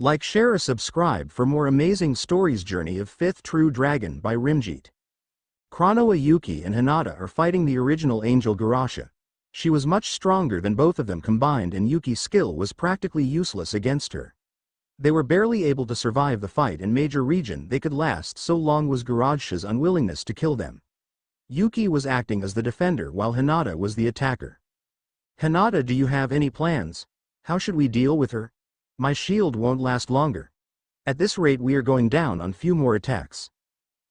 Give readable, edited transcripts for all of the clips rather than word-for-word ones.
Like, share, or subscribe for more amazing stories. Journey of Fifth True Dragon by Rimjit. Chronoa. Yuki and Hinata are fighting the original angel Garasha. She was much stronger than both of them combined, and Yuki's skill was practically useless against her. They were barely able to survive the fight, and major region they could last so long was Garasha's unwillingness to kill them. Yuki was acting as the defender while Hinata was the attacker. Hinata, do you have any plans? How should we deal with her? My shield won't last longer. At this rate we are going down on few more attacks.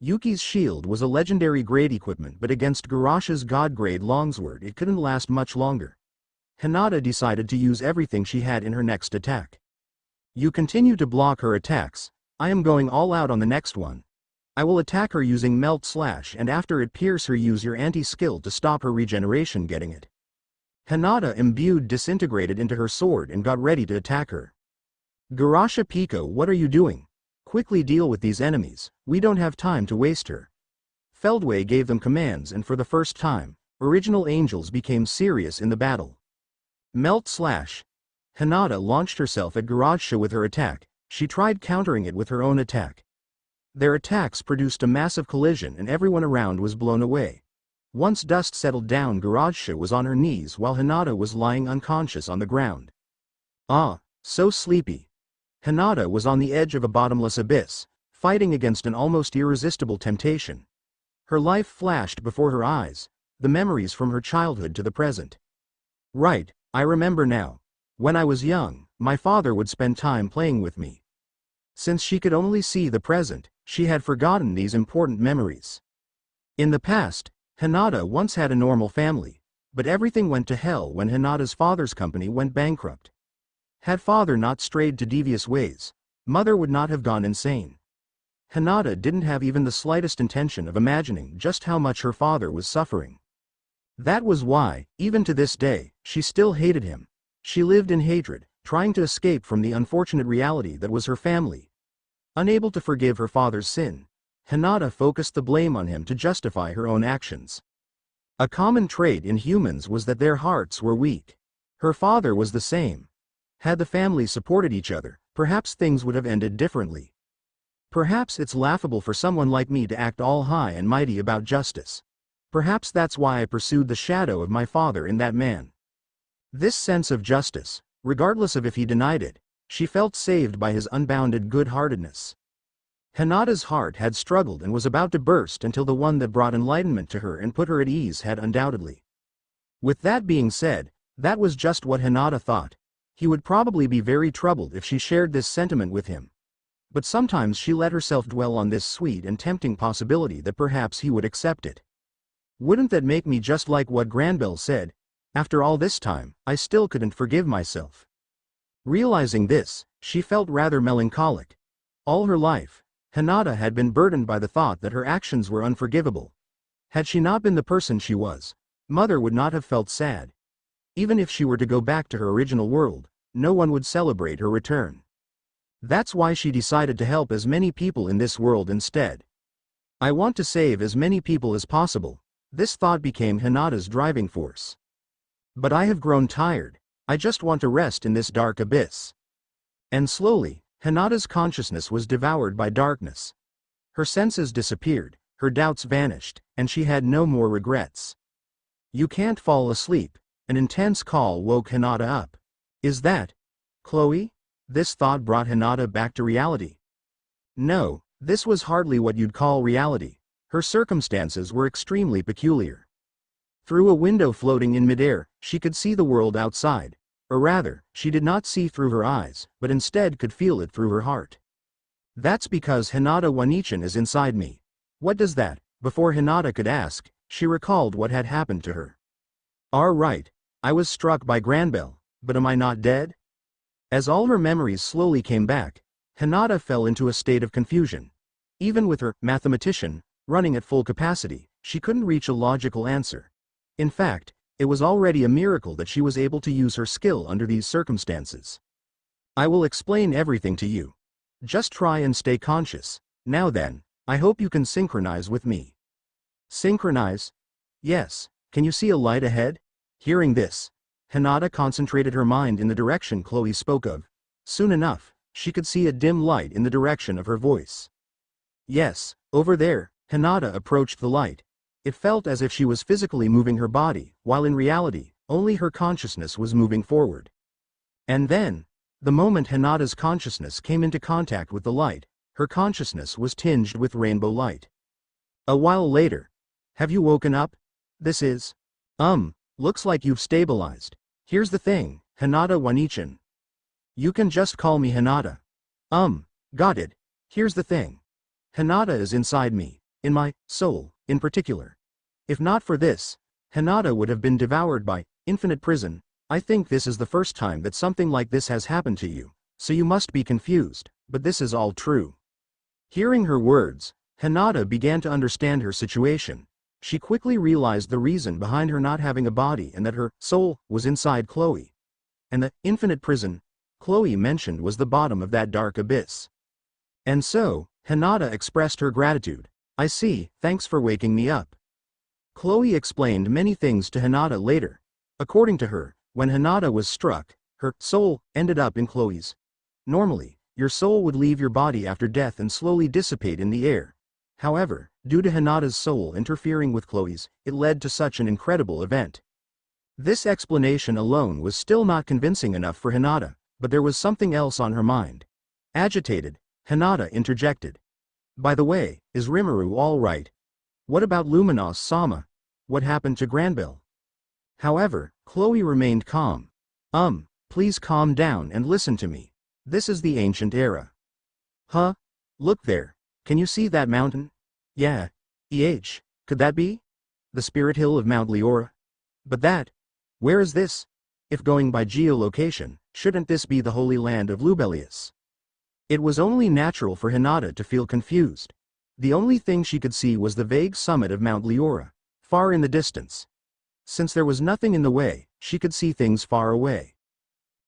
Yuki's shield was a legendary grade equipment, but against Garasha's god grade longsword it couldn't last much longer. Hinata decided to use everything she had in her next attack. You continue to block her attacks. I am going all out on the next one. I will attack her using Melt Slash, and after it pierce her, use your anti-skill to stop her regeneration getting it. Hinata imbued disintegrated into her sword and got ready to attack her. Garasha Pico, what are you doing? Quickly deal with these enemies, we don't have time to waste her. Feldway gave them commands, and for the first time, original angels became serious in the battle. Melt Slash. Hinata launched herself at Garasha with her attack. She tried countering it with her own attack. Their attacks produced a massive collision and everyone around was blown away. Once dust settled down, Garasha was on her knees while Hinata was lying unconscious on the ground. Ah, so sleepy. Hinata was on the edge of a bottomless abyss, fighting against an almost irresistible temptation. Her life flashed before her eyes, the memories from her childhood to the present. Right, I remember now. When I was young, my father would spend time playing with me. Since she could only see the present, she had forgotten these important memories. In the past, Hinata once had a normal family, but everything went to hell when Hinata's father's company went bankrupt. Had father not strayed to devious ways, mother would not have gone insane. Hinata didn't have even the slightest intention of imagining just how much her father was suffering. That was why, even to this day, she still hated him. She lived in hatred, trying to escape from the unfortunate reality that was her family. Unable to forgive her father's sin, Hinata focused the blame on him to justify her own actions. A common trait in humans was that their hearts were weak. Her father was the same. Had the family supported each other, perhaps things would have ended differently. Perhaps it's laughable for someone like me to act all high and mighty about justice. Perhaps that's why I pursued the shadow of my father in that man. This sense of justice, regardless of if he denied it, she felt saved by his unbounded good-heartedness. Hinata's heart had struggled and was about to burst until the one that brought enlightenment to her and put her at ease had undoubtedly. With that being said, that was just what Hinata thought. He would probably be very troubled if she shared this sentiment with him. But sometimes she let herself dwell on this sweet and tempting possibility that perhaps he would accept it. Wouldn't that make me just like what Granbell said? After all this time, I still couldn't forgive myself. Realizing this, she felt rather melancholic. All her life, Hinata had been burdened by the thought that her actions were unforgivable. Had she not been the person she was, mother would not have felt sad. Even if she were to go back to her original world, no one would celebrate her return. That's why she decided to help as many people in this world instead. I want to save as many people as possible. This thought became Hinata's driving force. But I have grown tired. I just want to rest in this dark abyss. And slowly, Hinata's consciousness was devoured by darkness. Her senses disappeared, her doubts vanished, and she had no more regrets. You can't fall asleep. An intense call woke Hinata up. Is that Chloe? This thought brought Hinata back to reality. No, this was hardly what you'd call reality. Her circumstances were extremely peculiar. Through a window floating in midair, she could see the world outside. Or rather, she did not see through her eyes, but instead could feel it through her heart. That's because Hinata Wanichan is inside me. What does that? Before Hinata could ask, she recalled what had happened to her. Right, I was struck by Granbell, but am I not dead? As all her memories slowly came back, Hinata fell into a state of confusion. Even with her mathematician running at full capacity, she couldn't reach a logical answer. In fact, it was already a miracle that she was able to use her skill under these circumstances. I will explain everything to you. Just try and stay conscious. Now then, I hope you can synchronize with me. Synchronize? Yes. Can you see a light ahead? Hearing this, Hinata concentrated her mind in the direction Chloe spoke of. Soon enough, she could see a dim light in the direction of her voice. Yes, over there. Hinata approached the light. It felt as if she was physically moving her body, while in reality, only her consciousness was moving forward. And then, the moment Hinata's consciousness came into contact with the light, her consciousness was tinged with rainbow light. A while later. Have you woken up? This is. Looks like you've stabilized. Here's the thing, Hinata Wanichan. You can just call me Hinata. Got it. Here's the thing. Hinata is inside me, in my soul, in particular. If not for this, Hinata would have been devoured by infinite prison. I think this is the first time that something like this has happened to you, so you must be confused, but this is all true. Hearing her words, Hinata began to understand her situation. She quickly realized the reason behind her not having a body and that her soul was inside Chloe. And the infinite prison Chloe mentioned was the bottom of that dark abyss. And so, Hinata expressed her gratitude. I see, thanks for waking me up. Chloe explained many things to Hinata later. According to her, when Hinata was struck, her soul ended up in Chloe's. Normally, your soul would leave your body after death and slowly dissipate in the air. However, due to Hinata's soul interfering with Chloe's, it led to such an incredible event. This explanation alone was still not convincing enough for Hinata, but there was something else on her mind. Agitated, Hinata interjected. By the way, is Rimuru all right? What about Luminos-sama? What happened to Granbell? However, Chloe remained calm. Please calm down and listen to me. This is the ancient era. Huh? Look there. Can you see that mountain? Yeah. Could that be? The spirit hill of Mount Leora? But that. Where is this? If going by geolocation, shouldn't this be the holy land of Lubelius? It was only natural for Hinata to feel confused. The only thing she could see was the vague summit of Mount Leora, far in the distance. Since there was nothing in the way, she could see things far away.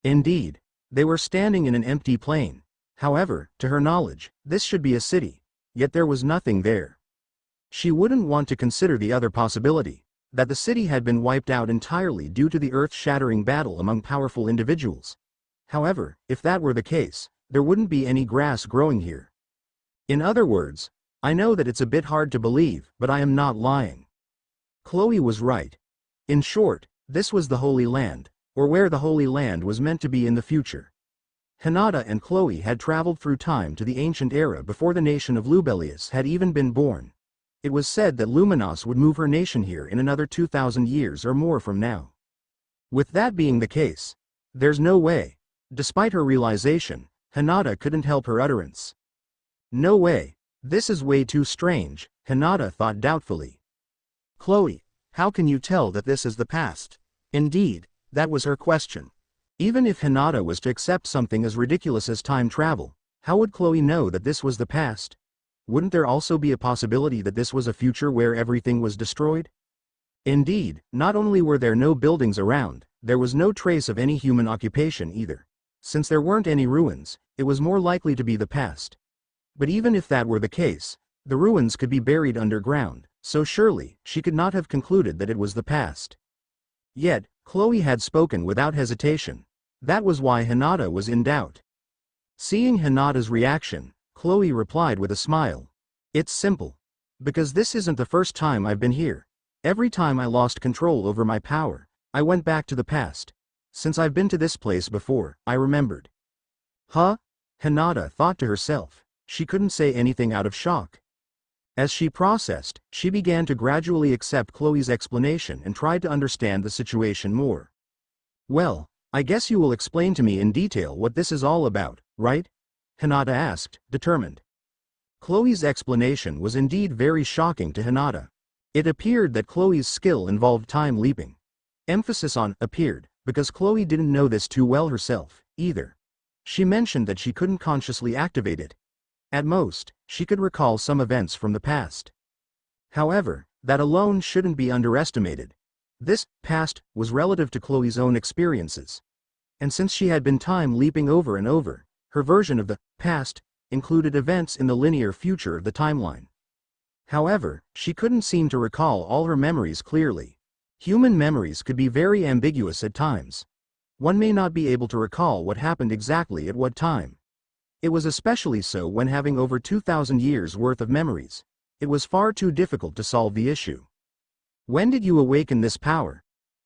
Indeed, they were standing in an empty plain. However, to her knowledge, this should be a city, yet there was nothing there. She wouldn't want to consider the other possibility, that the city had been wiped out entirely due to the earth-shattering battle among powerful individuals. However, if that were the case, there wouldn't be any grass growing here. In other words, I know that it's a bit hard to believe, but I am not lying. Chloe was right. In short, this was the Holy Land, or where the Holy Land was meant to be in the future. Hinata and Chloe had traveled through time to the ancient era before the nation of Lubelius had even been born. It was said that Luminos would move her nation here in another 2,000 years or more from now. With that being the case, there's no way. Despite her realization, Hinata couldn't help her utterance. No way. This is way too strange, Hinata thought doubtfully. Chloe, how can you tell that this is the past? Indeed, that was her question. Even if Hinata was to accept something as ridiculous as time travel, how would Chloe know that this was the past? Wouldn't there also be a possibility that this was a future where everything was destroyed? Indeed, not only were there no buildings around, there was no trace of any human occupation either. Since there weren't any ruins, it was more likely to be the past. But even if that were the case, the ruins could be buried underground, so surely, she could not have concluded that it was the past. Yet, Chloe had spoken without hesitation. That was why Hinata was in doubt. Seeing Hinata's reaction, Chloe replied with a smile. It's simple. Because this isn't the first time I've been here. Every time I lost control over my power, I went back to the past. Since I've been to this place before, I remembered. Huh? Hinata thought to herself. She couldn't say anything out of shock. As she processed, she began to gradually accept Chloe's explanation and tried to understand the situation more. Well, I guess you will explain to me in detail what this is all about, right? Hinata asked, determined. Chloe's explanation was indeed very shocking to Hinata. It appeared that Chloe's skill involved time leaping. Emphasis on appeared, because Chloe didn't know this too well herself, either. She mentioned that she couldn't consciously activate it. At most, she could recall some events from the past. However, that alone shouldn't be underestimated. This past was relative to Chloe's own experiences. And since she had been time leaping over and over, her version of the past included events in the linear future of the timeline. However, she couldn't seem to recall all her memories clearly. Human memories could be very ambiguous at times. One may not be able to recall what happened exactly at what time. It was especially so when having over 2,000 years worth of memories. It was far too difficult to solve the issue. When did you awaken this power?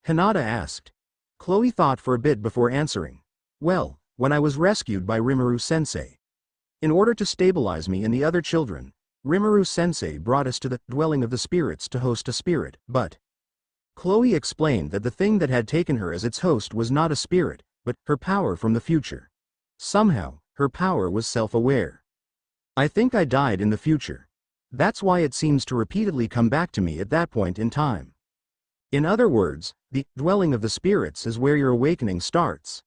Hinata asked. Chloe thought for a bit before answering. Well, when I was rescued by Rimuru-sensei. In order to stabilize me and the other children, Rimuru-sensei brought us to the dwelling of the spirits to host a spirit, but Chloe explained that the thing that had taken her as its host was not a spirit, but her power from the future. Somehow, her power was self-aware. I think I died in the future. That's why it seems to repeatedly come back to me at that point in time. In other words, the dwelling of the spirits is where your awakening starts.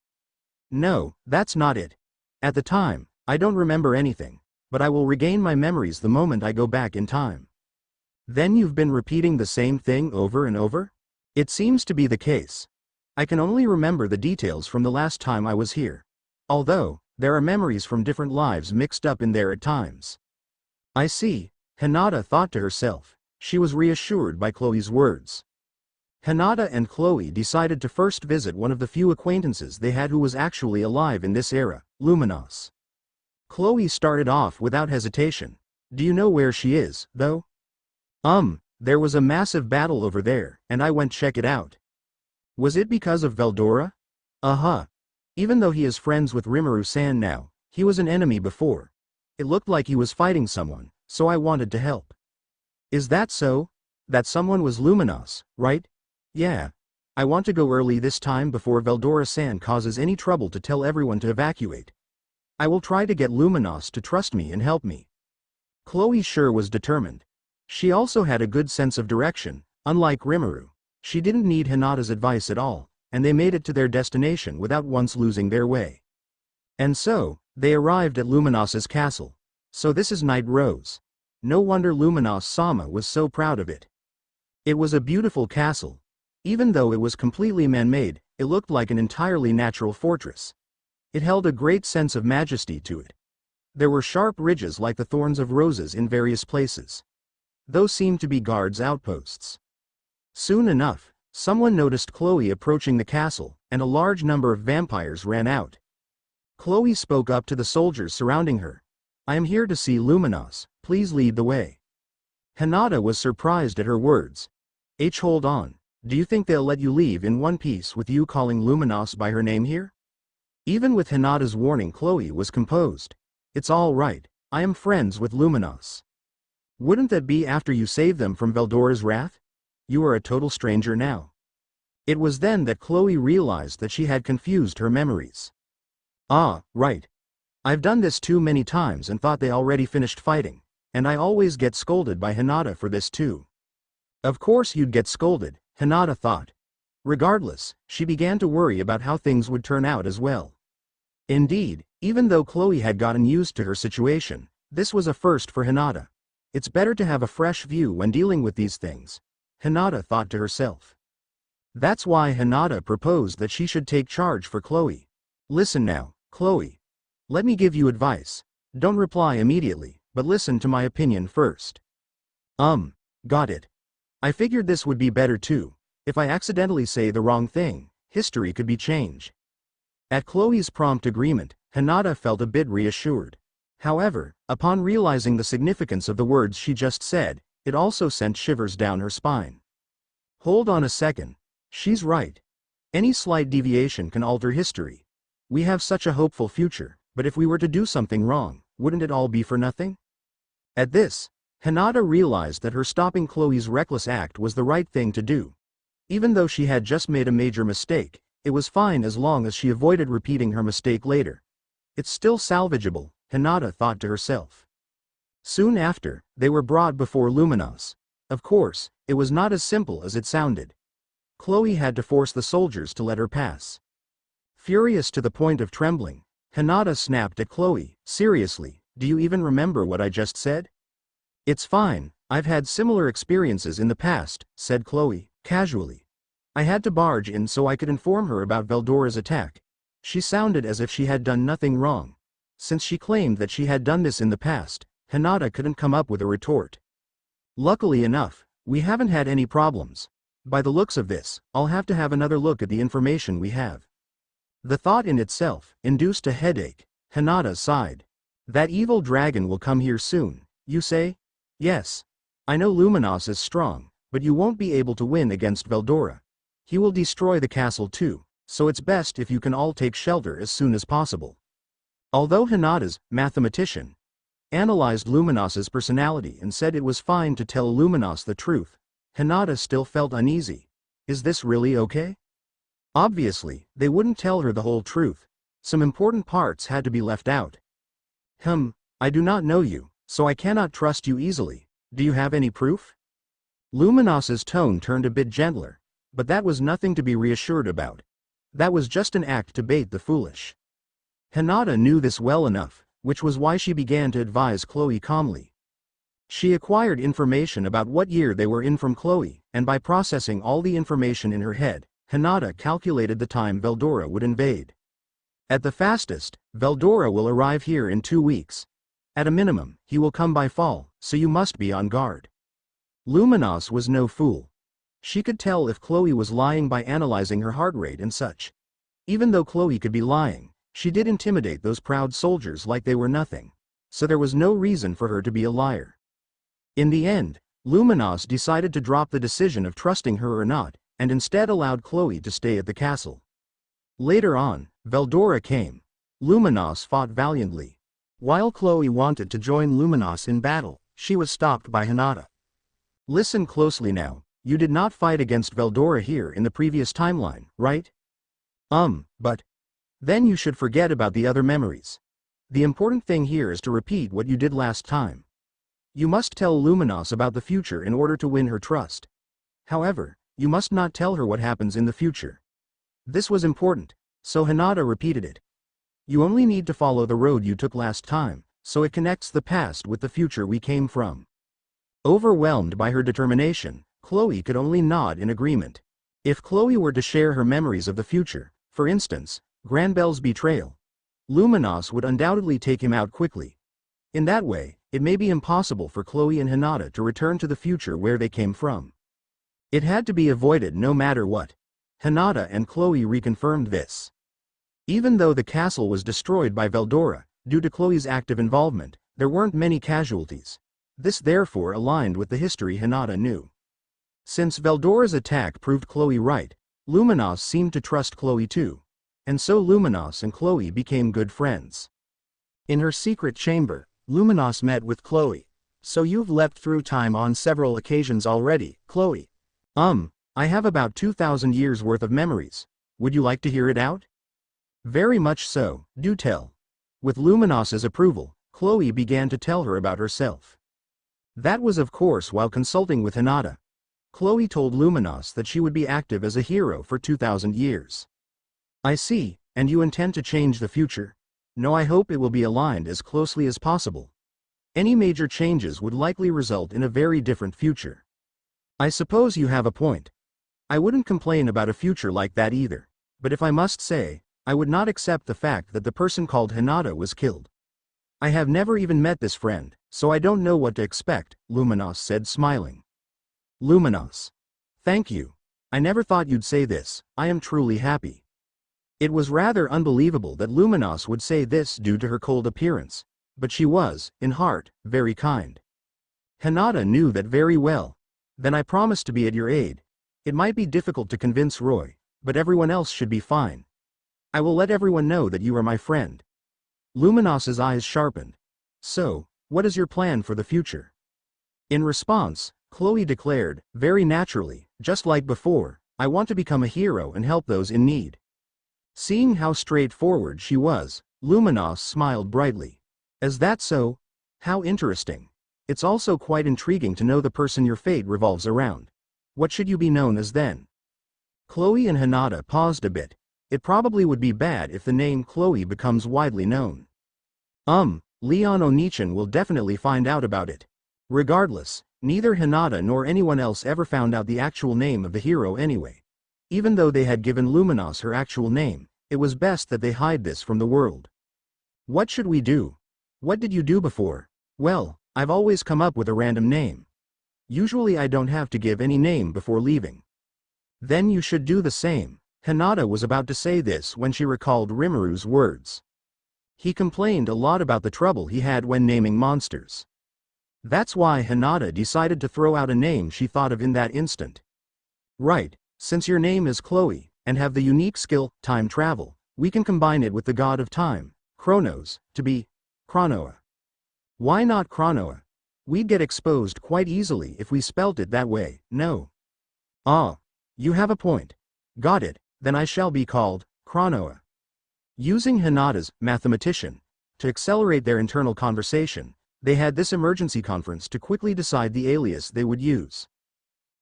No, that's not it. At the time, I don't remember anything, but I will regain my memories the moment I go back in time. Then you've been repeating the same thing over and over? It seems to be the case. I can only remember the details from the last time I was here. Although, there are memories from different lives mixed up in there at times. I see, Hinata thought to herself. She was reassured by Chloe's words. Hinata and Chloe decided to first visit one of the few acquaintances they had who was actually alive in this era, Luminos. Chloe started off without hesitation. Do you know where she is, though? There was a massive battle over there, and I went check it out. Was it because of Veldora? Uh-huh. Even though he is friends with Rimuru-san now, he was an enemy before. It looked like he was fighting someone, so I wanted to help. Is that so? That someone was Luminos, right? Yeah. I want to go early this time before Veldora-san causes any trouble to tell everyone to evacuate. I will try to get Luminos to trust me and help me. Chloe sure was determined. She also had a good sense of direction. Unlike Rimuru, she didn't need Hinata's advice at all, and they made it to their destination without once losing their way. And so, they arrived at Luminos's castle. So this is Night Rose. No wonder Luminos-sama was so proud of it. It was a beautiful castle. Even though it was completely man-made, it looked like an entirely natural fortress. It held a great sense of majesty to it. There were sharp ridges like the thorns of roses in various places. Those seemed to be guards' outposts. Soon enough, someone noticed Chloe approaching the castle, and a large number of vampires ran out. Chloe spoke up to the soldiers surrounding her. I am here to see Luminos, please lead the way. Hinata was surprised at her words. Hold on, do you think they'll let you leave in one piece with you calling Luminos by her name here? Even with Hinata's warning, Chloe was composed. It's all right, I am friends with Luminos. Wouldn't that be after you saved them from Veldora's wrath? You are a total stranger now. It was then that Chloe realized that she had confused her memories. Ah, right. I've done this too many times and thought they already finished fighting, and I always get scolded by Hinata for this too. Of course you'd get scolded, Hinata thought. Regardless, she began to worry about how things would turn out as well. Indeed, even though Chloe had gotten used to her situation, this was a first for Hinata. It's better to have a fresh view when dealing with these things, Hinata thought to herself. That's why Hinata proposed that she should take charge for Chloe. Listen now, Chloe. Let me give you advice. Don't reply immediately, but listen to my opinion first. Got it. I figured this would be better too. If I accidentally say the wrong thing, history could be changed. At Chloe's prompt agreement, Hinata felt a bit reassured. However, upon realizing the significance of the words she just said, it also sent shivers down her spine. Hold on a second. She's right. Any slight deviation can alter history. We have such a hopeful future, but if we were to do something wrong, wouldn't it all be for nothing? At this, Hinata realized that her stopping Chloe's reckless act was the right thing to do. Even though she had just made a major mistake, it was fine as long as she avoided repeating her mistake later. It's still salvageable, Hinata thought to herself. Soon after, they were brought before Luminos. Of course, it was not as simple as it sounded. Chloe had to force the soldiers to let her pass. Furious to the point of trembling, Hinata snapped at Chloe. Seriously, do you even remember what I just said? It's fine, I've had similar experiences in the past, said Chloe, casually. I had to barge in so I could inform her about Veldora's attack. She sounded as if she had done nothing wrong. Since she claimed that she had done this in the past, Hinata couldn't come up with a retort. Luckily enough, we haven't had any problems. By the looks of this, I'll have to have another look at the information we have. The thought in itself induced a headache. Hinata sighed. That evil dragon will come here soon, you say? Yes. I know Luminos is strong, but you won't be able to win against Veldora. He will destroy the castle too, so it's best if you can all take shelter as soon as possible. Although Hinata's mathematician analyzed Luminos's personality and said it was fine to tell Luminos the truth, Hinata still felt uneasy. Is this really okay? Obviously, they wouldn't tell her the whole truth. Some important parts had to be left out. I do not know you, so I cannot trust you easily. Do you have any proof? Luminos's tone turned a bit gentler, but that was nothing to be reassured about. That was just an act to bait the foolish. Hinata knew this well enough, which was why she began to advise Chloe calmly. She acquired information about what year they were in from Chloe, and by processing all the information in her head, Hinata calculated the time Veldora would invade. At the fastest, Veldora will arrive here in 2 weeks. At a minimum, he will come by fall, so you must be on guard. Luminos was no fool. She could tell if Chloe was lying by analyzing her heart rate and such. Even though Chloe could be lying, she did intimidate those proud soldiers like they were nothing, so there was no reason for her to be a liar. In the end, Luminos decided to drop the decision of trusting her or not, and instead allowed Chloe to stay at the castle. Later on, Veldora came. Luminos fought valiantly. While Chloe wanted to join Luminos in battle, she was stopped by Hinata. Listen closely now, you did not fight against Veldora here in the previous timeline, right? But then you should forget about the other memories. The important thing here is to repeat what you did last time. You must tell Luminos about the future in order to win her trust. However, you must not tell her what happens in the future. This was important, so Hinata repeated it. You only need to follow the road you took last time, so it connects the past with the future we came from. Overwhelmed by her determination, Chloe could only nod in agreement. If Chloe were to share her memories of the future, for instance, Granbel's betrayal, Luminos would undoubtedly take him out quickly. In that way, it may be impossible for Chloe and Hinata to return to the future where they came from. It had to be avoided no matter what. Hinata and Chloe reconfirmed this. Even though the castle was destroyed by Veldora, due to Chloe's active involvement, there weren't many casualties. This therefore aligned with the history Hinata knew. Since Veldora's attack proved Chloe right, Luminos seemed to trust Chloe too. And so Luminos and Chloe became good friends. In her secret chamber, Luminos met with Chloe. So you've leapt through time on several occasions already, Chloe. I have about 2,000 years worth of memories. Would you like to hear it out? Very much so, do tell. With Luminos's approval, Chloe began to tell her about herself. That was of course while consulting with Hinata. Chloe told Luminos that she would be active as a hero for 2,000 years. I see, and you intend to change the future? No, I hope it will be aligned as closely as possible. Any major changes would likely result in a very different future. I suppose you have a point. I wouldn't complain about a future like that either, but if I must say, I would not accept the fact that the person called Hinata was killed. I have never even met this friend, so I don't know what to expect, Luminos said smiling. Luminos. Thank you. I never thought you'd say this, I am truly happy. It was rather unbelievable that Luminos would say this due to her cold appearance, but she was, in heart, very kind. Hinata knew that very well. Then I promise to be at your aid. It might be difficult to convince Roy, but everyone else should be fine. I will let everyone know that you are my friend. Luminos's eyes sharpened. So, what is your plan for the future? In response, Chloe declared, very naturally, just like before, I want to become a hero and help those in need. Seeing how straightforward she was, Luminos smiled brightly. Is that so? How interesting. It's also quite intriguing to know the person your fate revolves around. What should you be known as then? Chloe and Hinata paused a bit. It probably would be bad if the name Chloe becomes widely known. Leon Onichan will definitely find out about it. Regardless, neither Hinata nor anyone else ever found out the actual name of the hero anyway. Even though they had given Luminos her actual name, it was best that they hide this from the world. What should we do? What did you do before? Well, I've always come up with a random name. Usually I don't have to give any name before leaving. Then you should do the same. Hinata was about to say this when she recalled Rimuru's words. He complained a lot about the trouble he had when naming monsters. That's why Hinata decided to throw out a name she thought of in that instant. Right, since your name is Chloe, and have the unique skill, time travel, we can combine it with the god of time, Chronos, to be Chronoa. Why not Chronoa? We'd get exposed quite easily if we spelt it that way, no? Ah, you have a point. Got it, then I shall be called Chronoa. Using Hinata's mathematician to accelerate their internal conversation, they had this emergency conference to quickly decide the alias they would use.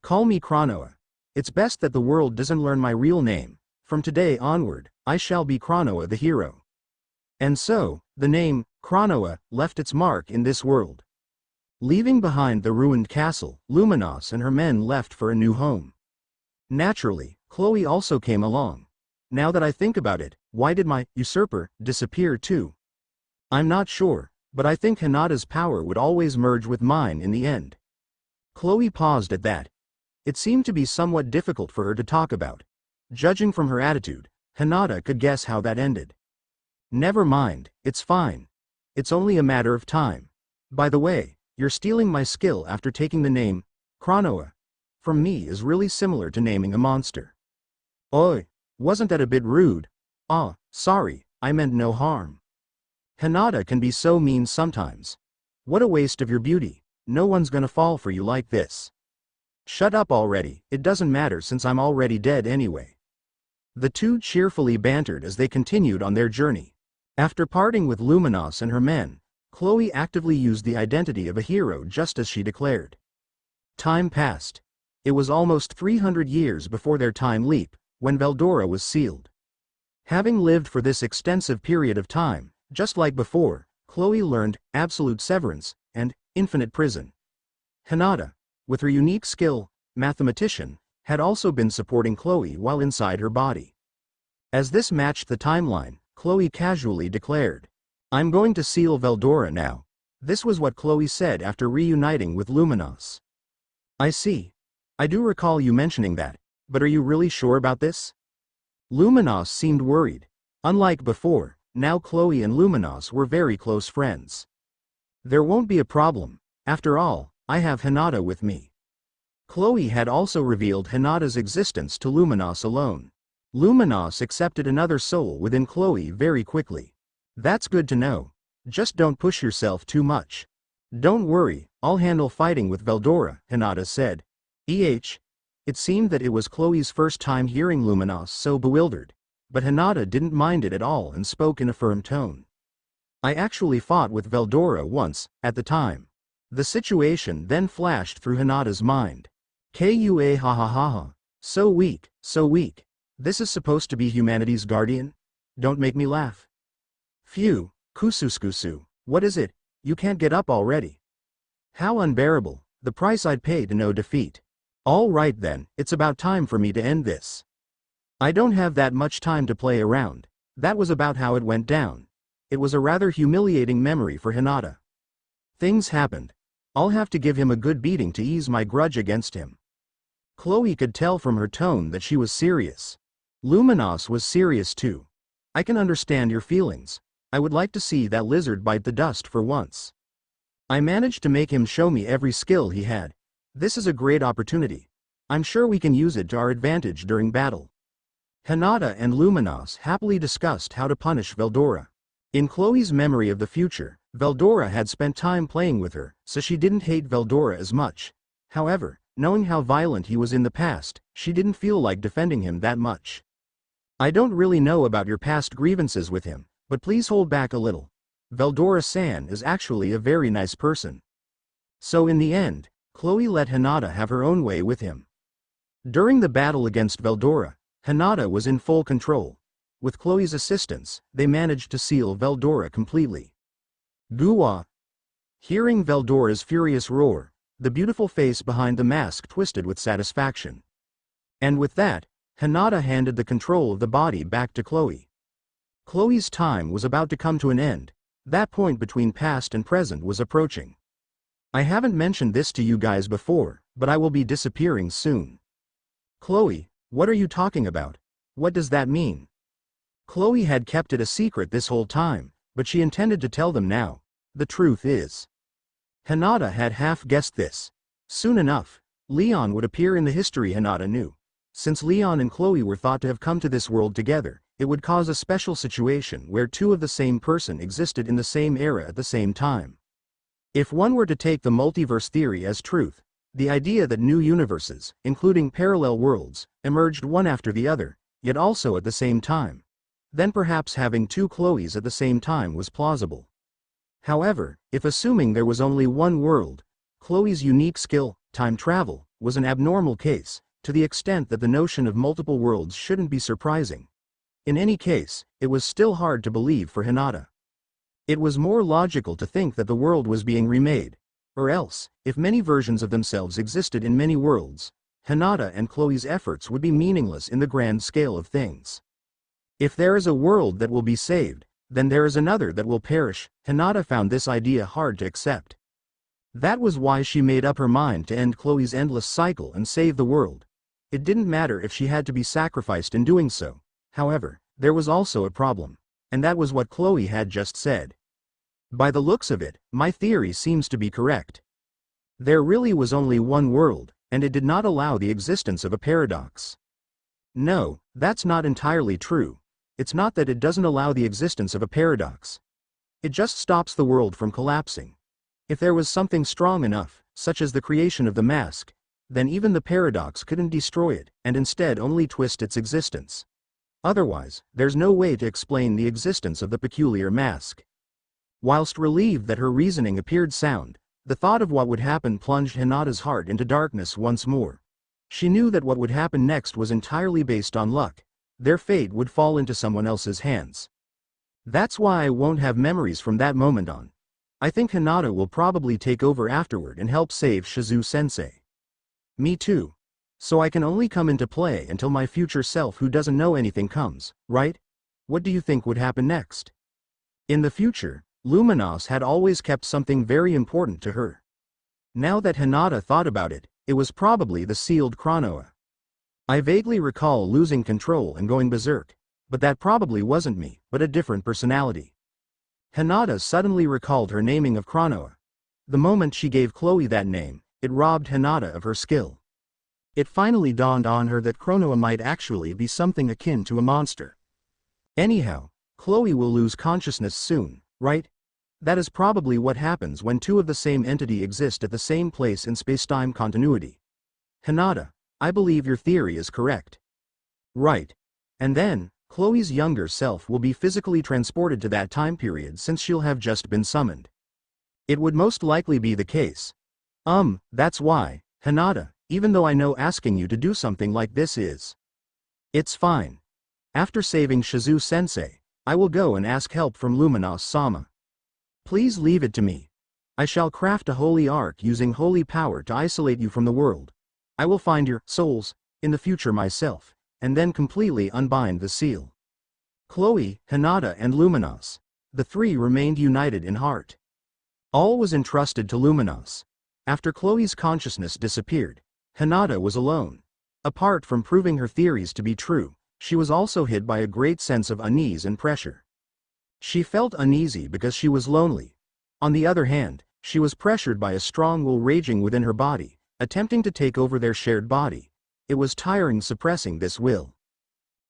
Call me Chronoa. It's best that the world doesn't learn my real name. From today onward, I shall be Chronoa the hero. And so, the name, Chronoa, left its mark in this world. Leaving behind the ruined castle, Luminos and her men left for a new home. Naturally, Chloe also came along. Now that I think about it, why did my usurper disappear too? I'm not sure, but I think Hinata's power would always merge with mine in the end. Chloe paused at that. It seemed to be somewhat difficult for her to talk about. Judging from her attitude, Hinata could guess how that ended. Never mind, it's fine. It's only a matter of time. By the way, you're stealing my skill after taking the name, Chronoa. From me is really similar to naming a monster. Oi, wasn't that a bit rude? Ah, sorry, I meant no harm. Hinata can be so mean sometimes. What a waste of your beauty, no one's gonna fall for you like this. Shut up already, it doesn't matter since I'm already dead anyway. The two cheerfully bantered as they continued on their journey. After parting with Luminos and her men, Chloe actively used the identity of a hero just as she declared. Time passed. It was almost 300 years before their time leap, when Veldora was sealed. Having lived for this extensive period of time, just like before, Chloe learned absolute severance and infinite prison. Hinata, with her unique skill, mathematician, had also been supporting Chloe while inside her body. As this matched the timeline, Chloe casually declared, I'm going to seal Veldora now. This was what Chloe said after reuniting with Luminos. I see. I do recall you mentioning that, but are you really sure about this? Luminos seemed worried. Unlike before, now Chloe and Luminos were very close friends. There won't be a problem. After all, I have Hinata with me. Chloe had also revealed Hinata's existence to Luminos alone. Luminos accepted another soul within Chloe very quickly. That's good to know. Just don't push yourself too much. Don't worry, I'll handle fighting with Veldora, Hinata said. It seemed that it was Chloe's first time hearing Luminos so bewildered, but Hinata didn't mind it at all and spoke in a firm tone. I actually fought with Veldora once, at the time. The situation then flashed through Hinata's mind. Kua ha ha ha ha. So weak, so weak. This is supposed to be humanity's guardian? Don't make me laugh. Phew, kususkusu, what is it? You can't get up already. How unbearable, the price I'd pay to know defeat. All right then, it's about time for me to end this. I don't have that much time to play around. That was about how it went down. It was a rather humiliating memory for Hinata. Things happened. I'll have to give him a good beating to ease my grudge against him. Chloe could tell from her tone that she was serious. Luminos was serious too. I can understand your feelings. I would like to see that lizard bite the dust for once. I managed to make him show me every skill he had. This is a great opportunity. I'm sure we can use it to our advantage during battle. Hinata and Luminos happily discussed how to punish Veldora. In Chloe's memory of the future, Veldora had spent time playing with her, so she didn't hate Veldora as much. However, knowing how violent he was in the past, she didn't feel like defending him that much. I don't really know about your past grievances with him, but please hold back a little. Veldora-san is actually a very nice person. So in the end, Chloe let Hinata have her own way with him. During the battle against Veldora, Hinata was in full control. With Chloe's assistance, they managed to seal Veldora completely. Guwa! Hearing Veldora's furious roar, the beautiful face behind the mask twisted with satisfaction. And with that, Hinata handed the control of the body back to Chloe. Chloe's time was about to come to an end. That point between past and present was approaching. I haven't mentioned this to you guys before, but I will be disappearing soon. Chloe, what are you talking about? What does that mean? Chloe had kept it a secret this whole time, but she intended to tell them now. The truth is, Hinata had half guessed this. Soon enough, Leon would appear in the history Hinata knew. Since Leon and Chloe were thought to have come to this world together, it would cause a special situation where two of the same person existed in the same era at the same time. If one were to take the multiverse theory as truth, the idea that new universes, including parallel worlds, emerged one after the other, yet also at the same time, then perhaps having two Chloes at the same time was plausible. However, if assuming there was only one world, Chloe's unique skill, time travel, was an abnormal case, to the extent that the notion of multiple worlds shouldn't be surprising. In any case, it was still hard to believe for Hinata. It was more logical to think that the world was being remade. Or else, if many versions of themselves existed in many worlds, Hinata and Chloe's efforts would be meaningless in the grand scale of things. If there is a world that will be saved, then there is another that will perish. Hinata found this idea hard to accept. That was why she made up her mind to end Chloe's endless cycle and save the world. It didn't matter if she had to be sacrificed in doing so. However, there was also a problem. And that was what Chloe had just said. By the looks of it, my theory seems to be correct. There really was only one world, and it did not allow the existence of a paradox. No, that's not entirely true. It's not that it doesn't allow the existence of a paradox. It just stops the world from collapsing. If there was something strong enough, such as the creation of the mask, then even the paradox couldn't destroy it, and instead only twist its existence. Otherwise, there's no way to explain the existence of the peculiar mask. Whilst relieved that her reasoning appeared sound, the thought of what would happen plunged Hinata's heart into darkness once more. She knew that what would happen next was entirely based on luck. Their fate would fall into someone else's hands. That's why I won't have memories from that moment on. I think Hinata will probably take over afterward and help save Shizu-sensei. Me too. So I can only come into play until my future self who doesn't know anything comes, right? What do you think would happen next? In the future, Luminos had always kept something very important to her. Now that Hinata thought about it, it was probably the sealed chronoa. I vaguely recall losing control and going berserk, but that probably wasn't me, but a different personality. Hinata suddenly recalled her naming of chronoa. The moment she gave Chloe that name, it robbed Hinata of her skill. It finally dawned on her that chronoa might actually be something akin to a monster. Anyhow, Chloe will lose consciousness soon, right? That is probably what happens when two of the same entity exist at the same place in spacetime continuity. Hinata, I believe your theory is correct. Right. And then, Chloe's younger self will be physically transported to that time period since she'll have just been summoned. It would most likely be the case. That's why, Hinata, even though I know asking you to do something like this is. It's fine. After saving Shizu-sensei, I will go and ask help from Luminos-sama. Please leave it to me. I shall craft a holy ark using holy power to isolate you from the world. I will find your souls in the future myself, and then completely unbind the seal. Chloe, Hinata and Luminos. The three remained united in heart. All was entrusted to Luminos. After Chloe's consciousness disappeared, Hinata was alone. Apart from proving her theories to be true, she was also hit by a great sense of unease and pressure. She felt uneasy because she was lonely. On the other hand, she was pressured by a strong will raging within her body, attempting to take over their shared body. It was tiring suppressing this will.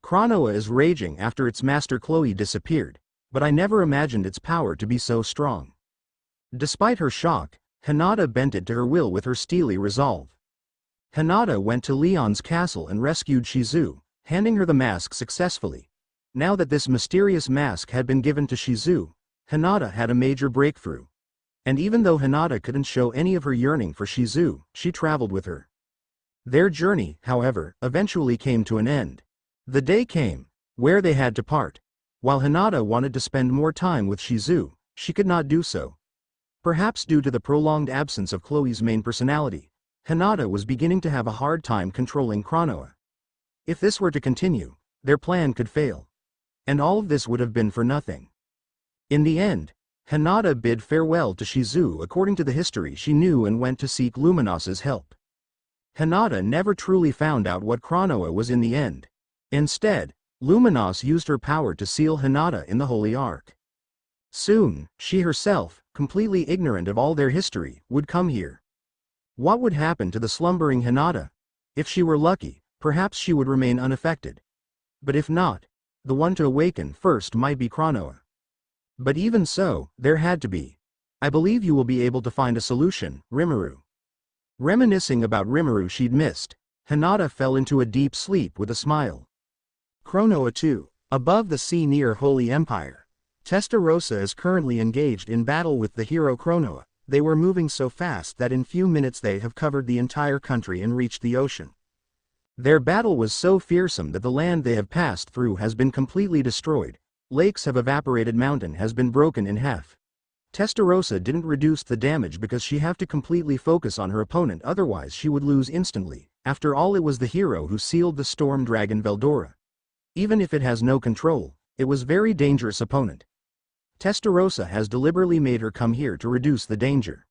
Chronoa is raging after its master Chloe disappeared, but I never imagined its power to be so strong. Despite her shock, Hinata bent it to her will with her steely resolve. Hinata went to Leon's castle and rescued Shizu, handing her the mask successfully. Now that this mysterious mask had been given to Shizu, Hinata had a major breakthrough. And even though Hinata couldn't show any of her yearning for Shizu, she traveled with her. Their journey, however, eventually came to an end. The day came, where they had to part. While Hinata wanted to spend more time with Shizu, she could not do so. Perhaps due to the prolonged absence of Chloe's main personality, Hinata was beginning to have a hard time controlling Chronoa. If this were to continue, their plan could fail. And all of this would have been for nothing. In the end, Hinata bid farewell to Shizu according to the history she knew and went to seek Luminos's help. Hinata never truly found out what Chronoa was in the end. Instead, Luminos used her power to seal Hinata in the Holy Ark. Soon, she herself, completely ignorant of all their history, would come here. What would happen to the slumbering Hinata? If she were lucky, perhaps she would remain unaffected. But if not, the one to awaken first might be Kranoa. But even so, there had to be. I believe you will be able to find a solution, Rimuru. Reminiscing about Rimuru she'd missed, Hinata fell into a deep sleep with a smile. Kranoa 2. Above the sea near Holy Empire. Testarossa is currently engaged in battle with the hero Kranoa. They were moving so fast that in few minutes they have covered the entire country and reached the ocean. Their battle was so fearsome that the land they have passed through has been completely destroyed. Lakes have evaporated, mountain has been broken in half. Testarossa didn't reduce the damage because she had to completely focus on her opponent, otherwise she would lose instantly. After all, it was the hero who sealed the storm dragon Veldora. Even if it has no control, it was very dangerous opponent. Testarossa has deliberately made her come here to reduce the danger.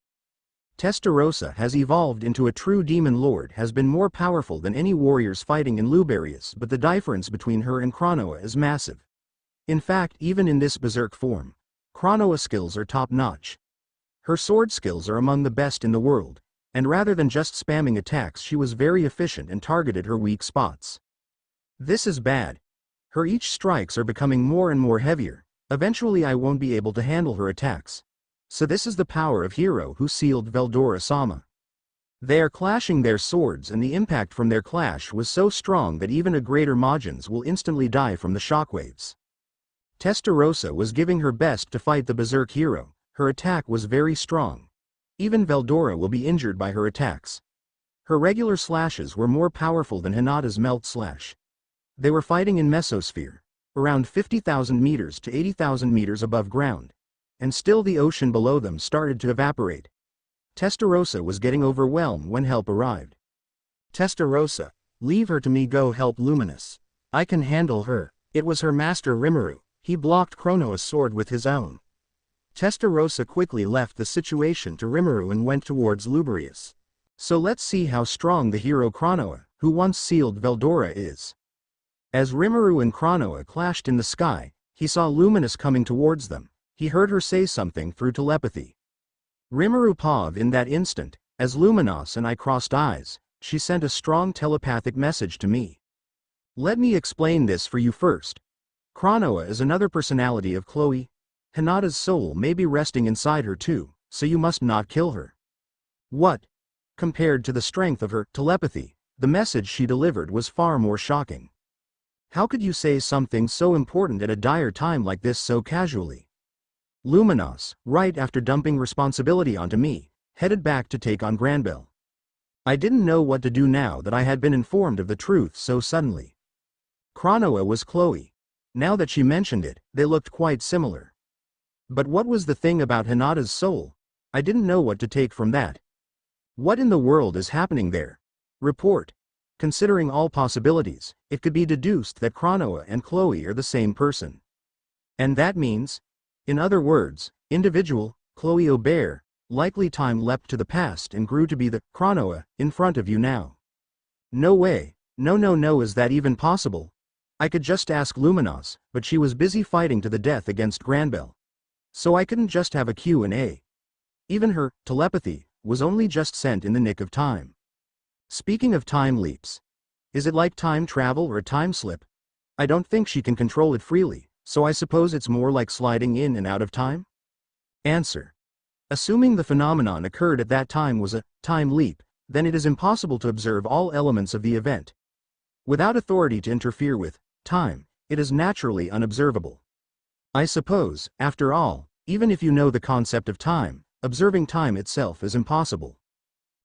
Testarossa has evolved into a true demon lord, has been more powerful than any warriors fighting in Luberius, but the difference between her and Kranoa is massive. In fact, even in this berserk form, Kranoa's skills are top-notch. Her sword skills are among the best in the world, and rather than just spamming attacks, she was very efficient and targeted her weak spots. This is bad. Her each strikes are becoming more and more heavier. Eventually I won't be able to handle her attacks. So this is the power of hero who sealed Veldora-sama. They are clashing their swords, and the impact from their clash was so strong that even a greater Majins will instantly die from the shockwaves. Testarossa was giving her best to fight the berserk hero. Her attack was very strong. Even Veldora will be injured by her attacks. Her regular slashes were more powerful than Hinata's melt slash. They were fighting in mesosphere, around 50,000 meters to 80,000 meters above ground. And still the ocean below them started to evaporate. Testarossa was getting overwhelmed when help arrived. Testarossa, leave her to me, go help Luminous. I can handle her. It was her master Rimuru. He blocked Kranoa's sword with his own. Testarossa quickly left the situation to Rimuru and went towards Luberius. So let's see how strong the hero Kranoa, who once sealed Veldora, is. As Rimuru and Kranoa clashed in the sky, he saw Luminous coming towards them. He heard her say something through telepathy. Rimuru paused in that instant. As Luminos and I crossed eyes, she sent a strong telepathic message to me. Let me explain this for you first. Kranoa is another personality of Chloe. Hinata's soul may be resting inside her too, so you must not kill her. What? Compared to the strength of her telepathy, the message she delivered was far more shocking. How could you say something so important at a dire time like this so casually? Luminos, right after dumping responsibility onto me, headed back to take on Granbell. I didn't know what to do now that I had been informed of the truth so suddenly. Kranoa was Chloe. Now that she mentioned it, they looked quite similar. But what was the thing about Hinata's soul? I didn't know what to take from that. What in the world is happening there? Report. Considering all possibilities, it could be deduced that Kranoa and Chloe are the same person. And that means? In other words, individual, Chloe Aubert, likely time leapt to the past and grew to be the Kranoa in front of you now. No way, no, is that even possible? I could just ask Luminos, but she was busy fighting to the death against Granbell. So I couldn't just have a Q&A. Even her telepathy was only just sent in the nick of time. Speaking of time leaps, is it like time travel or a time slip? I don't think she can control it freely. So I suppose it's more like sliding in and out of time? Answer. Assuming the phenomenon occurred at that time was a time leap, then it is impossible to observe all elements of the event. Without authority to interfere with time, it is naturally unobservable. I suppose, after all, even if you know the concept of time, observing time itself is impossible.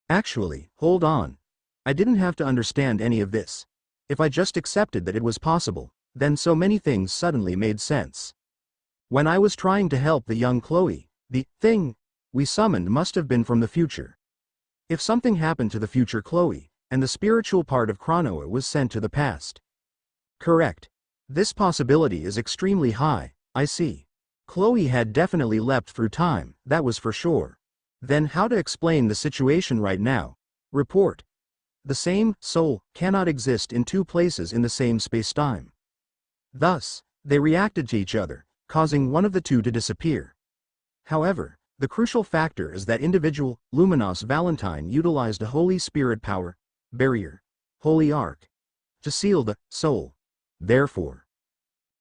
Actually, hold on. I didn't have to understand any of this. If I just accepted that it was possible, then so many things suddenly made sense. When I was trying to help the young Chloe, the thing we summoned must have been from the future. If something happened to the future Chloe, and the spiritual part of Kranoa was sent to the past. Correct. This possibility is extremely high, I see. Chloe had definitely leapt through time, that was for sure. Then how to explain the situation right now? Report. The same soul cannot exist in two places in the same space-time. Thus, they reacted to each other, causing one of the two to disappear. However, the crucial factor is that individual, Luminos Valentine utilized a Holy Spirit power, barrier, Holy Ark, to seal the soul. Therefore,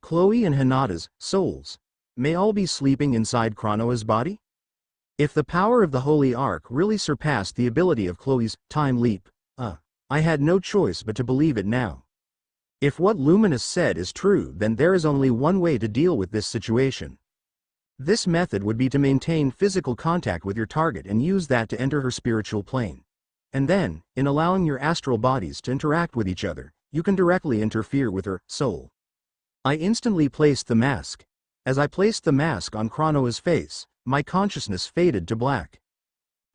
Chloe and Hinata's souls may all be sleeping inside Chronoa's body? If the power of the Holy Ark really surpassed the ability of Chloe's time leap, I had no choice but to believe it now. If what Luminous said is true, then there is only one way to deal with this situation. This method would be to maintain physical contact with your target and use that to enter her spiritual plane. And then, in allowing your astral bodies to interact with each other, you can directly interfere with her soul. I instantly placed the mask. As I placed the mask on Chronoa's face, my consciousness faded to black.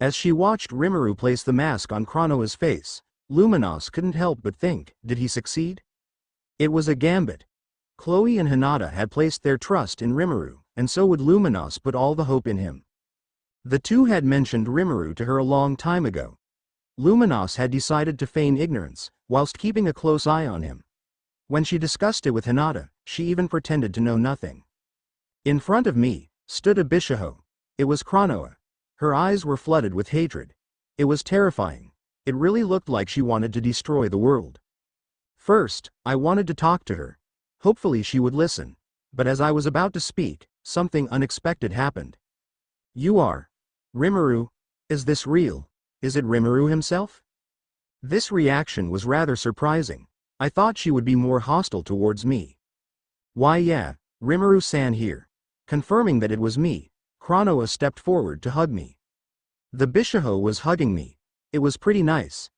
As she watched Rimuru place the mask on Chronoa's face, Luminos couldn't help but think, did he succeed? It was a gambit. Chloe and Hinata had placed their trust in Rimuru, and so would Luminos put all the hope in him. The two had mentioned Rimuru to her a long time ago. Luminos had decided to feign ignorance, whilst keeping a close eye on him. When she discussed it with Hinata, she even pretended to know nothing. In front of me stood a Bishaho. It was Chronoa. Her eyes were flooded with hatred. It was terrifying. It really looked like she wanted to destroy the world. First, I wanted to talk to her. Hopefully she would listen. But as I was about to speak, something unexpected happened. You are Rimuru? Is this real? Is it Rimuru himself? This reaction was rather surprising. I thought she would be more hostile towards me. Why yeah, Rimuru-san here. Confirming that it was me, Chronoa stepped forward to hug me. The Bishaho was hugging me. It was pretty nice.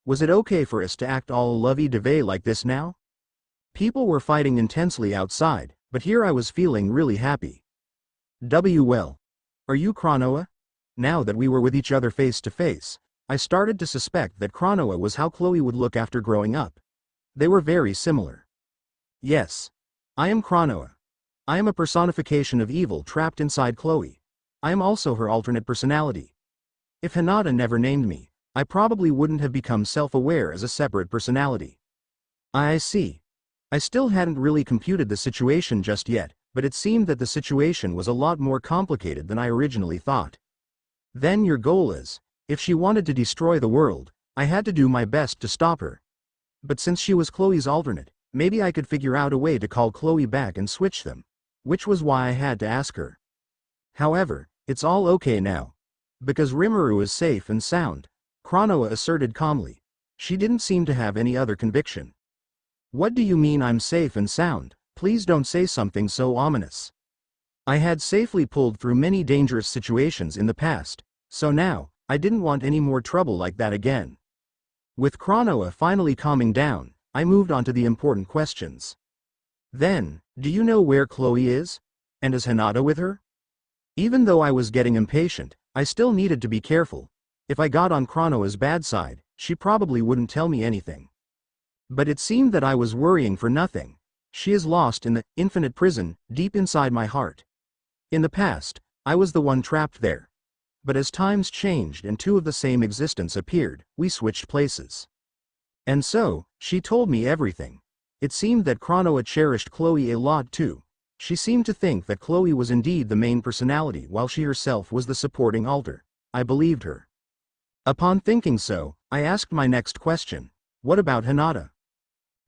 Was it okay for us to act all lovey-dovey like this now? People were fighting intensely outside, but here I was feeling really happy. Well. Are you Chronoa? Now that we were with each other face to face, I started to suspect that Chronoa was how Chloe would look after growing up. They were very similar. Yes. I am Chronoa. I am a personification of evil trapped inside Chloe. I am also her alternate personality. If Hinata never named me, I probably wouldn't have become self-aware as a separate personality. I see. I still hadn't really computed the situation just yet, but it seemed that the situation was a lot more complicated than I originally thought. Then your goal is, if she wanted to destroy the world, I had to do my best to stop her. But since she was Chloe's alternate, maybe I could figure out a way to call Chloe back and switch them, which was why I had to ask her. However, it's all okay now. Because Rimuru is safe and sound, Chronoa asserted calmly. She didn't seem to have any other conviction. What do you mean I'm safe and sound? Please don't say something so ominous. I had safely pulled through many dangerous situations in the past, so now, I didn't want any more trouble like that again. With Chronoa finally calming down, I moved on to the important questions. Then, do you know where Chloe is? And is Hinata with her? Even though I was getting impatient, I still needed to be careful. If I got on Chronoa's bad side, she probably wouldn't tell me anything. But it seemed that I was worrying for nothing. She is lost in the infinite prison, deep inside my heart. In the past, I was the one trapped there. But as times changed and two of the same existence appeared, we switched places. And so, she told me everything. It seemed that Chronoa cherished Chloe a lot too. She seemed to think that Chloe was indeed the main personality while she herself was the supporting alter. I believed her. Upon thinking so, I asked my next question. What about Hinata?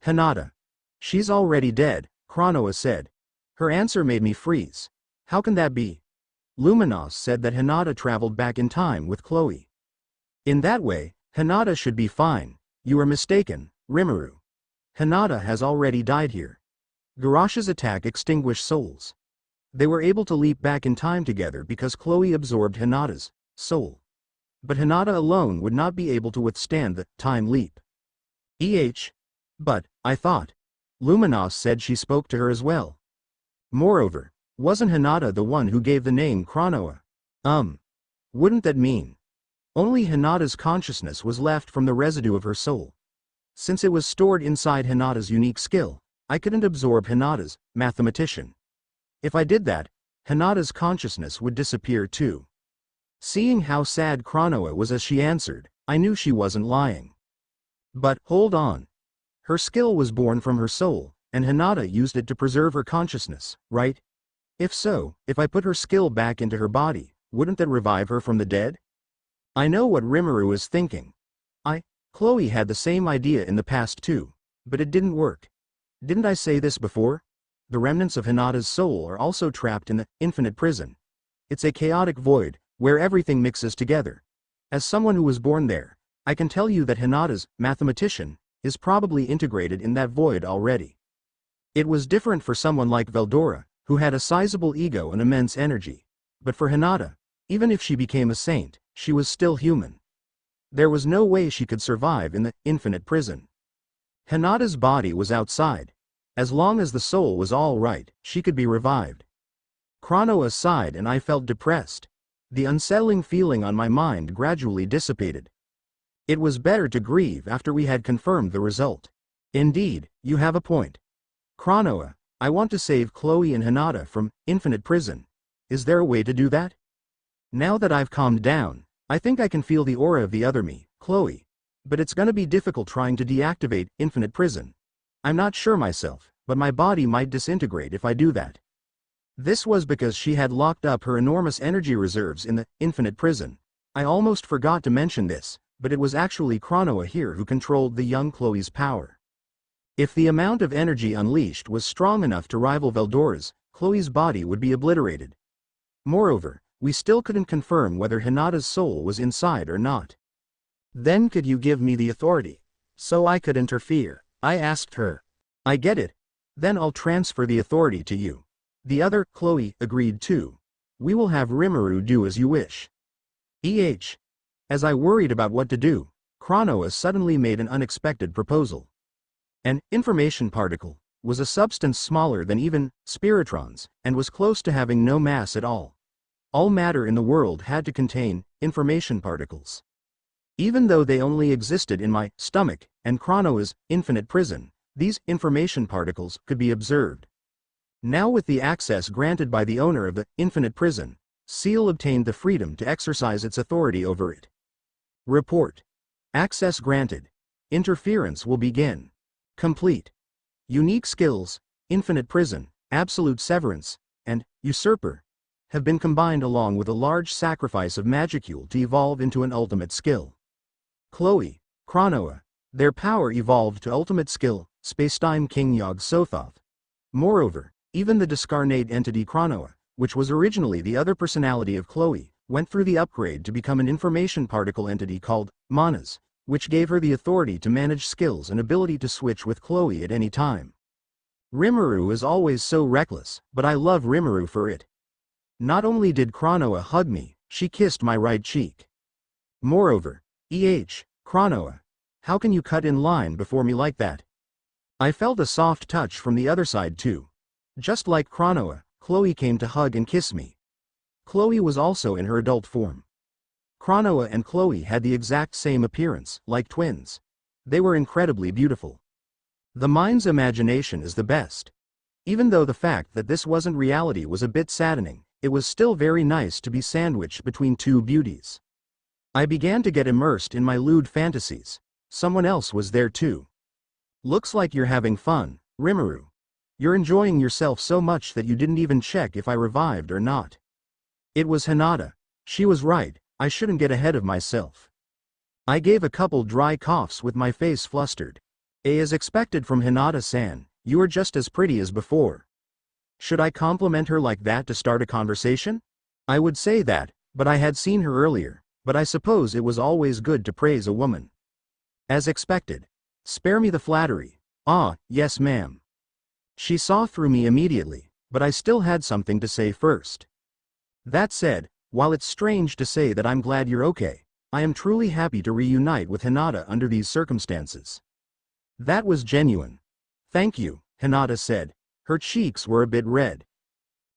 Hinata. She's already dead, Chronoa said. Her answer made me freeze. How can that be? Luminos said that Hinata traveled back in time with Chloe. In that way, Hinata should be fine. You are mistaken, Rimuru. Hinata has already died here. Garash's attack extinguished souls. They were able to leap back in time together because Chloe absorbed Hinata's soul. But Hinata alone would not be able to withstand the time leap. But, I thought. Luminos said she spoke to her as well. Moreover, wasn't Hinata the one who gave the name Chronoa? Wouldn't that mean? Only Hinata's consciousness was left from the residue of her soul. Since it was stored inside Hinata's unique skill, I couldn't absorb Hinata's mathematician. If I did that, Hinata's consciousness would disappear too. Seeing how sad Chronoa was as she answered, I knew she wasn't lying. But, hold on. Her skill was born from her soul, and Hinata used it to preserve her consciousness, right? If so, if I put her skill back into her body, wouldn't that revive her from the dead? I know what Rimuru is thinking. Chloe had the same idea in the past too. But it didn't work. Didn't I say this before? The remnants of Hinata's soul are also trapped in the infinite prison. It's a chaotic void, where everything mixes together. As someone who was born there, I can tell you that Hinata's mathematician is probably integrated in that void already. It was different for someone like Veldora, who had a sizable ego and immense energy. But for Hinata, even if she became a saint, she was still human. There was no way she could survive in the infinite prison. Hinata's body was outside. As long as the soul was all right, she could be revived. Chronoa sighed and I felt depressed. The unsettling feeling on my mind gradually dissipated. It was better to grieve after we had confirmed the result. Indeed, you have a point. Chronoa, I want to save Chloe and Hinata from infinite prison. Is there a way to do that? Now that I've calmed down, I think I can feel the aura of the other me, Chloe. But it's gonna be difficult trying to deactivate infinite prison. I'm not sure myself, but my body might disintegrate if I do that. This was because she had locked up her enormous energy reserves in the infinite prison. I almost forgot to mention this, but it was actually Chronoa here who controlled the young Chloe's power. If the amount of energy unleashed was strong enough to rival Veldora's, Chloe's body would be obliterated. Moreover, we still couldn't confirm whether Hinata's soul was inside or not. Then could you give me the authority, so I could interfere? I asked her. I get it. Then I'll transfer the authority to you. The other, Chloe, agreed too. We will have Rimuru do as you wish. As I worried about what to do, Chronoa suddenly made an unexpected proposal. An information particle was a substance smaller than even spiritrons, and was close to having no mass at all. All matter in the world had to contain information particles. Even though they only existed in my stomach and Chronoa's infinite prison, these information particles could be observed. Now with the access granted by the owner of the infinite prison, Seal obtained the freedom to exercise its authority over it. Report. Access granted. Interference will begin. Complete. Unique skills, infinite prison, absolute severance, and usurper have been combined along with a large sacrifice of magicule to evolve into an ultimate skill. Chloe, Chronoa, their power evolved to ultimate skill, Spacetime King Yog Sothoth. Moreover, even the discarnate entity Chronoa, which was originally the other personality of Chloe, went through the upgrade to become an information particle entity called Manas, which gave her the authority to manage skills and ability to switch with Chloe at any time. Rimuru is always so reckless, but I love Rimuru for it. Not only did Chronoa hug me, she kissed my right cheek. Moreover, Chronoa, how can you cut in line before me like that? I felt a soft touch from the other side too. Just like Chronoa, Chloe came to hug and kiss me. Chloe was also in her adult form. Chronoa and Chloe had the exact same appearance, like twins. They were incredibly beautiful. The mind's imagination is the best. Even though the fact that this wasn't reality was a bit saddening, it was still very nice to be sandwiched between two beauties. I began to get immersed in my lewd fantasies. Someone else was there too. Looks like you're having fun, Rimuru. You're enjoying yourself so much that you didn't even check if I revived or not. It was Hinata. She was right, I shouldn't get ahead of myself. I gave a couple dry coughs with my face flustered. As expected from Hinata-san, you are just as pretty as before. Should I compliment her like that to start a conversation? I would say that, but I had seen her earlier, but I suppose it was always good to praise a woman. As expected. Spare me the flattery. Ah, yes ma'am. She saw through me immediately, but I still had something to say first. That said, while it's strange to say that I'm glad you're okay, I am truly happy to reunite with Hinata under these circumstances. That was genuine. Thank you, Hinata said. Her cheeks were a bit red.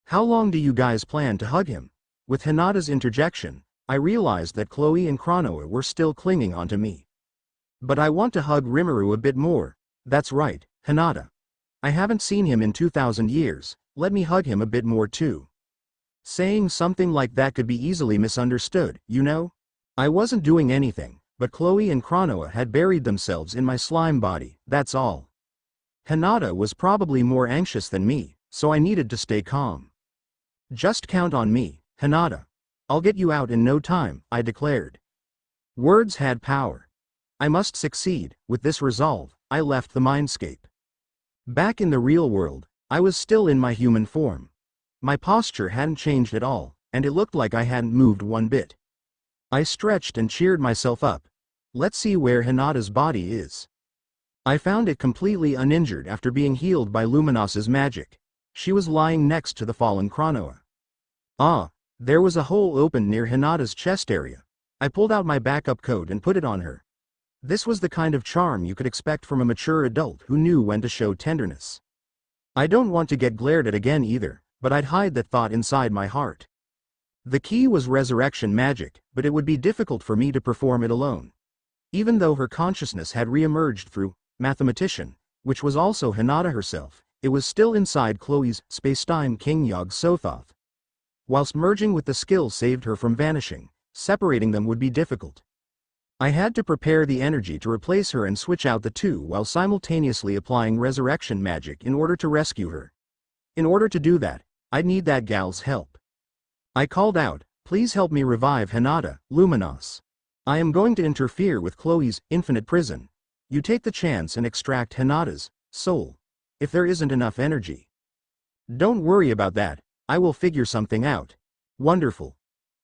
How long do you guys plan to hug him? With Hinata's interjection, I realized that Chloe and Chronoa were still clinging onto me. But I want to hug Rimuru a bit more. That's right, Hinata. I haven't seen him in 2,000 years, let me hug him a bit more too. Saying something like that could be easily misunderstood, you know? I wasn't doing anything, but Chloe and Chronoa had buried themselves in my slime body, that's all. Hinata was probably more anxious than me, so I needed to stay calm. Just count on me, Hinata. I'll get you out in no time, I declared. Words had power. I must succeed. With this resolve, I left the mindscape. Back in the real world, I was still in my human form. My posture hadn't changed at all, and it looked like I hadn't moved one bit. I stretched and cheered myself up. Let's see where Hinata's body is. I found it completely uninjured after being healed by Luminos's magic. She was lying next to the fallen Chronoa. Ah, there was a hole open near Hinata's chest area. I pulled out my backup coat and put it on her. This was the kind of charm you could expect from a mature adult who knew when to show tenderness. I don't want to get glared at again either, but I'd hide that thought inside my heart. The key was resurrection magic, but it would be difficult for me to perform it alone. Even though her consciousness had re-emerged through mathematician, which was also Hinata herself, it was still inside Chloe's spacetime King Yog-Sothoth. Whilst merging with the skill saved her from vanishing, separating them would be difficult. I had to prepare the energy to replace her and switch out the two while simultaneously applying resurrection magic in order to rescue her. In order to do that, I'd need that gal's help. I called out, "Please help me revive Hinata, Luminos. I am going to interfere with Chloe's infinite prison. You take the chance and extract Hinata's soul. If there isn't enough energy. Don't worry about that, I will figure something out." Wonderful.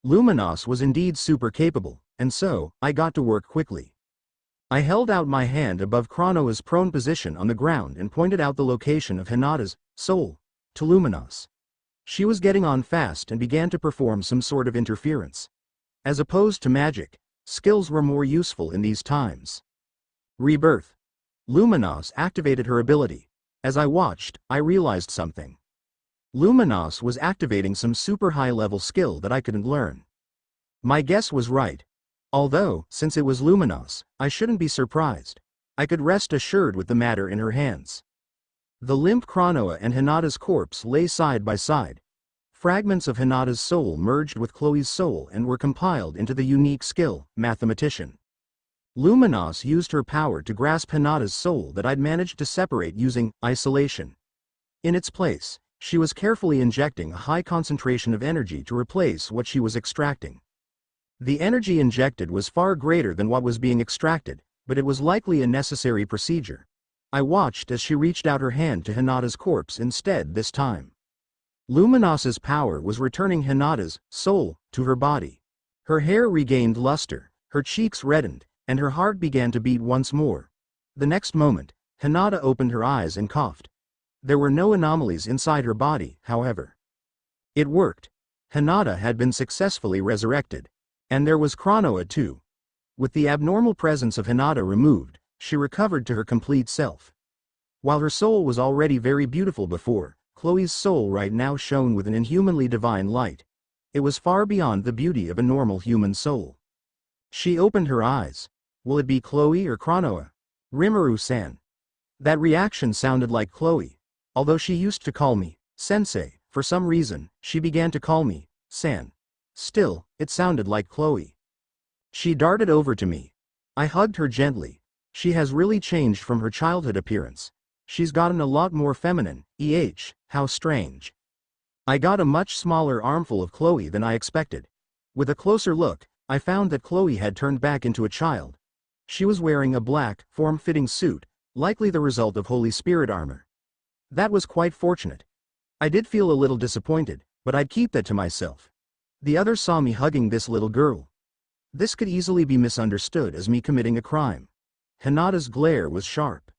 Luminos was indeed super capable, and so, I got to work quickly. I held out my hand above Chronoa's prone position on the ground and pointed out the location of Hinata's soul to Luminos. She was getting on fast and began to perform some sort of interference. As opposed to magic, skills were more useful in these times. Rebirth. Luminos activated her ability. As I watched, I realized something. Luminos was activating some super high-level skill that I couldn't learn. My guess was right. Although, since it was Luminos, I shouldn't be surprised. I could rest assured with the matter in her hands. The limp Chronoa and Hinata's corpse lay side by side. Fragments of Hinata's soul merged with Chloe's soul and were compiled into the unique skill, mathematician. Luminos used her power to grasp Hinata's soul that I'd managed to separate using isolation. In its place, she was carefully injecting a high concentration of energy to replace what she was extracting. The energy injected was far greater than what was being extracted, but it was likely a necessary procedure. I watched as she reached out her hand to Hinata's corpse instead this time. Luminos's power was returning Hinata's soul to her body. Her hair regained luster, her cheeks reddened, and her heart began to beat once more. The next moment, Hinata opened her eyes and coughed. There were no anomalies inside her body, however. It worked. Hinata had been successfully resurrected. And there was Chronoa too. With the abnormal presence of Hinata removed, she recovered to her complete self. While her soul was already very beautiful before, Chloe's soul right now shone with an inhumanly divine light. It was far beyond the beauty of a normal human soul. She opened her eyes. Will it be Chloe or Chronoa? Rimuru-san. That reaction sounded like Chloe. Although she used to call me Sensei, for some reason, she began to call me San. Still, it sounded like Chloe. She darted over to me. I hugged her gently. She has really changed from her childhood appearance. She's gotten a lot more feminine. How strange. I got a much smaller armful of Chloe than I expected. With a closer look, I found that Chloe had turned back into a child. She was wearing a black, form-fitting suit, likely the result of Holy Spirit armor. That was quite fortunate. I did feel a little disappointed, but I'd keep that to myself. The others saw me hugging this little girl. This could easily be misunderstood as me committing a crime. Hinata's glare was sharp.